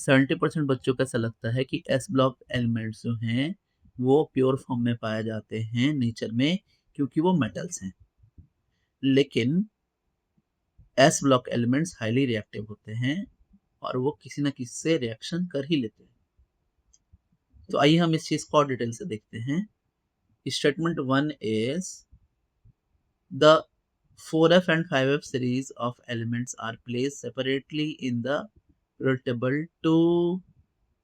70% बच्चों को ऐसा लगता है कि एस ब्लॉक एलिमेंट्स जो हैं, वो प्योर फॉर्म में पाए जाते हैं नेचर में क्योंकि वो मेटल्स हैं। लेकिन S block elements highly reactive होते हैं और वो किसी न किसी से रिएक्शन कर ही लेते हैं। तो आइए हम इस चीज़ को और डिटेल से देखते हैं। Statement 1 is the 4f and 5f series of elements are placed separately in the periodic table to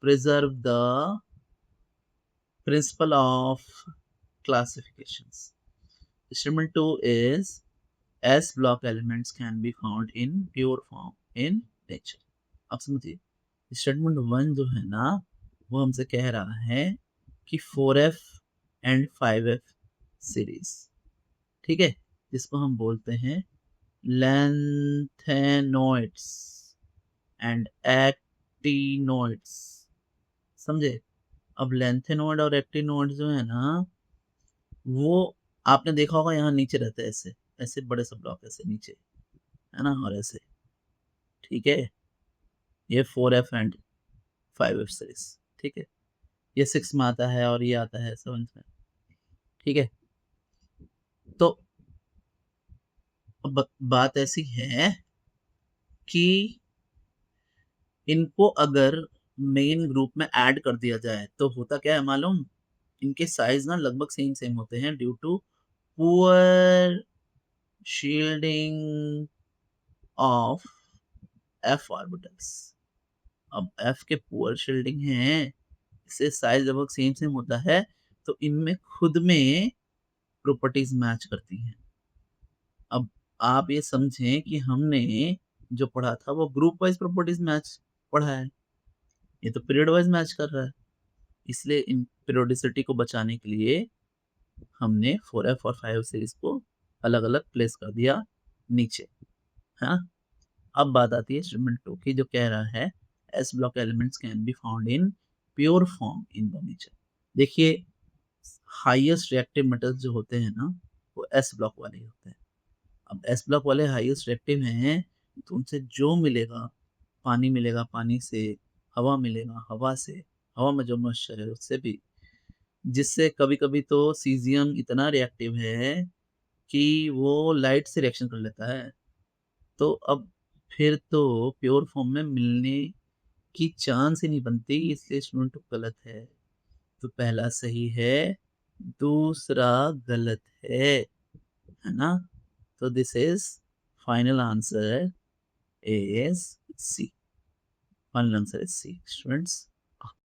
preserve the principle of classifications. Statement 2 is S block elements can be found in pure form in nature. अब समझिए statement 1 जो है ना वो हमसे कह रहा है कि 4f एंड 5f सीरीज, ठीक है, जिसको हम बोलते हैं लैंथेनोइड्स एंड एक्टिनोइड्स। समझे? अब लैंथेनोइड और एक्टिनोइड जो है ना वो आपने देखा होगा यहाँ नीचे रहते हैं, ऐसे ऐसे बड़े से ब्लॉक ऐसे नीचे, है ना, और ऐसे, ठीक है। ये 4f एंड 5f सीरीज, ठीक है। ये 6 में आता है और ये आता है 7 में, ठीक है। तो अब बात ऐसी है कि इनको अगर मेन ग्रुप में ऐड कर दिया जाए तो होता क्या है मालूम? इनके साइज ना लगभग सेम सेम होते हैं due to poor shielding of F orbitals. अब एफ के पुअर शील्डिंग है, इससे साइज लगभग सेम सेम होता है, तो इनमें खुद में प्रॉपर्टीज मैच करती हैं। अब आप ये समझें कि हमने जो पढ़ा था वो ग्रुप वाइज प्रॉपर्टीज मैच पढ़ा है, ये तो पीरियड वाइज मैच कर रहा है। इसलिए इन पीरियोडिसिटी को बचाने के लिए हमने 4f और 5 सीरीज को अलग-अलग प्लेस कर दिया नीचे, हाँ। अब बात आती है स्टेटमेंट 2 की जो कह रहा है S block elements can be found in pure form in the nature. देखिए हाईएस्ट रिएक्टिव मेटल्स जो होते हैं ना वो एस ब्लॉक वाले ही होते हैं। अब एस ब्लॉक वाले हाईएस्ट रिएक्टिव हैं तो उनसे जो मिलेगा, पानी मिलेगा पानी से, हवा मिलेगा हवा से, हवा में जो मॉइस्चर है उससे भी, जिससे कभी-कभी तो सीज़ियम इतना रिएक्टिव है कि वो लाइट से रिएक्शन कर लेता है। तो अब फिर तो प्योर फॉर्म में मिलने की चांस ही नहीं बनती, इसलिए स्टूडेंट गलत है। तो पहला सही है, दूसरा गलत है ना? तो this is final answer is C. Final answer is C students.